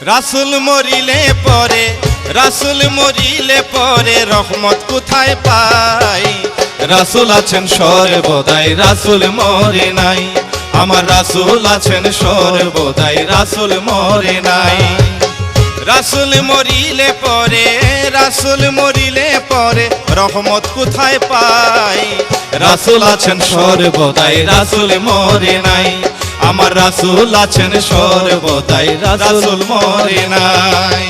রাসূল মরিলে পরে, রাসূল মরিলে পরে রহমত কোথায় পাই? রাসূল আছেন সর্বদাই, রাসূল মরে নাই। আমার রাসূল আছেন সর্বদাই, রাসূল মরে নাই। রাসূল মরিলে পরে, রাসূল মরিলে পরে রহমত কোথায় পাই? রাসূল আছেন সর্বদাই, রাসূল মরে নাই। আমার রাসূল আছেন সর্বদাই, রাসূল মরে নাই।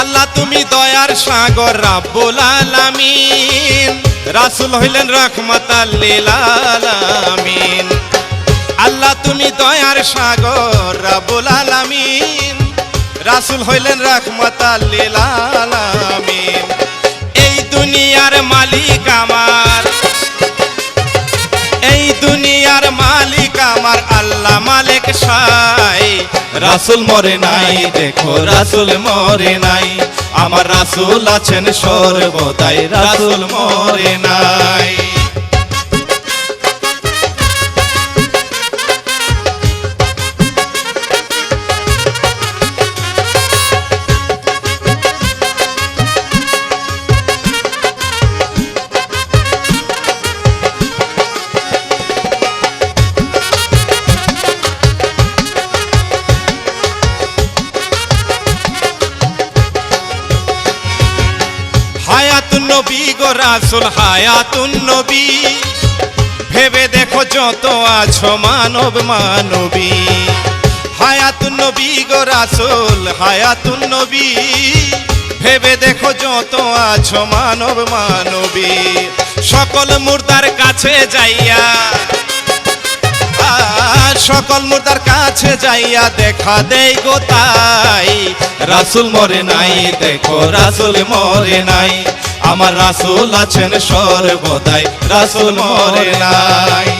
আল্লাহ তুমি দয়ার সাগর রাব্বুল আলামিন, রাসূল হইলেন রাহমাতাল লিল আলামিন। আল্লাহ তুমি দয়ার সাগর রাব্বুল আলামিন, রাসূল হইলেন রাহমাতাল লিল আলামিন। এই দুনিয়ার মালিক আমার, এই দুনিয়ার মালিক আমার আল্লাহ মালিক সাই। রাসূল মরে নাই, দেখো রাসূল মরে নাই। আমার রাসূল আছেন সর্বদাই, রাসূল মরে নাই। হায়াতুন নবী গো রাসূল হায়াতুন নবী, ভেবে দেখো যত আছো মানব মানবী। হায়াতুন নবী গো রাসূল হায়াতুন নবী, ভেবে দেখো যত আছো মানব মানবী। সকল মুর্দার কাছে যাইয়া, সকল মুর্দার কাছে যাইয়া দেখা দেই গো তাই। রাসূল মরে নাই, দেখো রাসূল মরে নাই। আমার রাসূল আছেন সর্বদাই, রাসূল মরে নাই।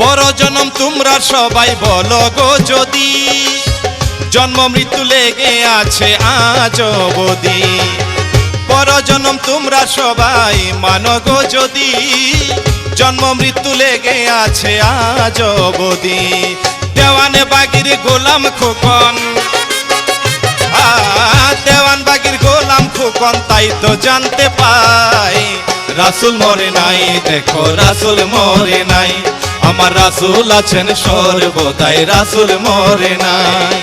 পরজনম তোমরা সবাই বলো গো যদি, জন্ম মৃত্যু লেগে আছে আজ অবধি। পরজনম তোমরা সবাই মানো গো যদি, জন্ম মৃত্যু লেগে আছে আজ অবধি। দেওয়ানে বাগির গোলাম খোকন, দেওয়ান বাগির গোলাম খোকন তাই তো জানতে পাই। রাসূল মরে নাই, দেখো রাসূল মরে নাই। আমার রাসূল আছেন সর্বদাই, রাসূল মরে নাই।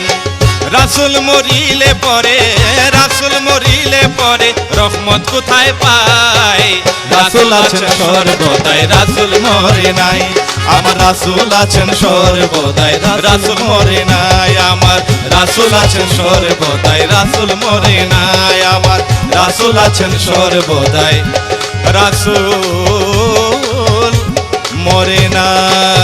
রাসূল মরিলে পরে, রাসূল মরিলে পরে রহমত কোথায় পাই? রাসূল আছেন সর্বদাই, রাসূল মরে নাই। আমার রাসূল আছেন সর্বদাই, রাসূল মরে নাই। আমার রাসূল আছেন সর্বদাই, রাসূল মরে নাই। আমার রাসূল আছেন সর্বদাই, রাসূল মরে নাই।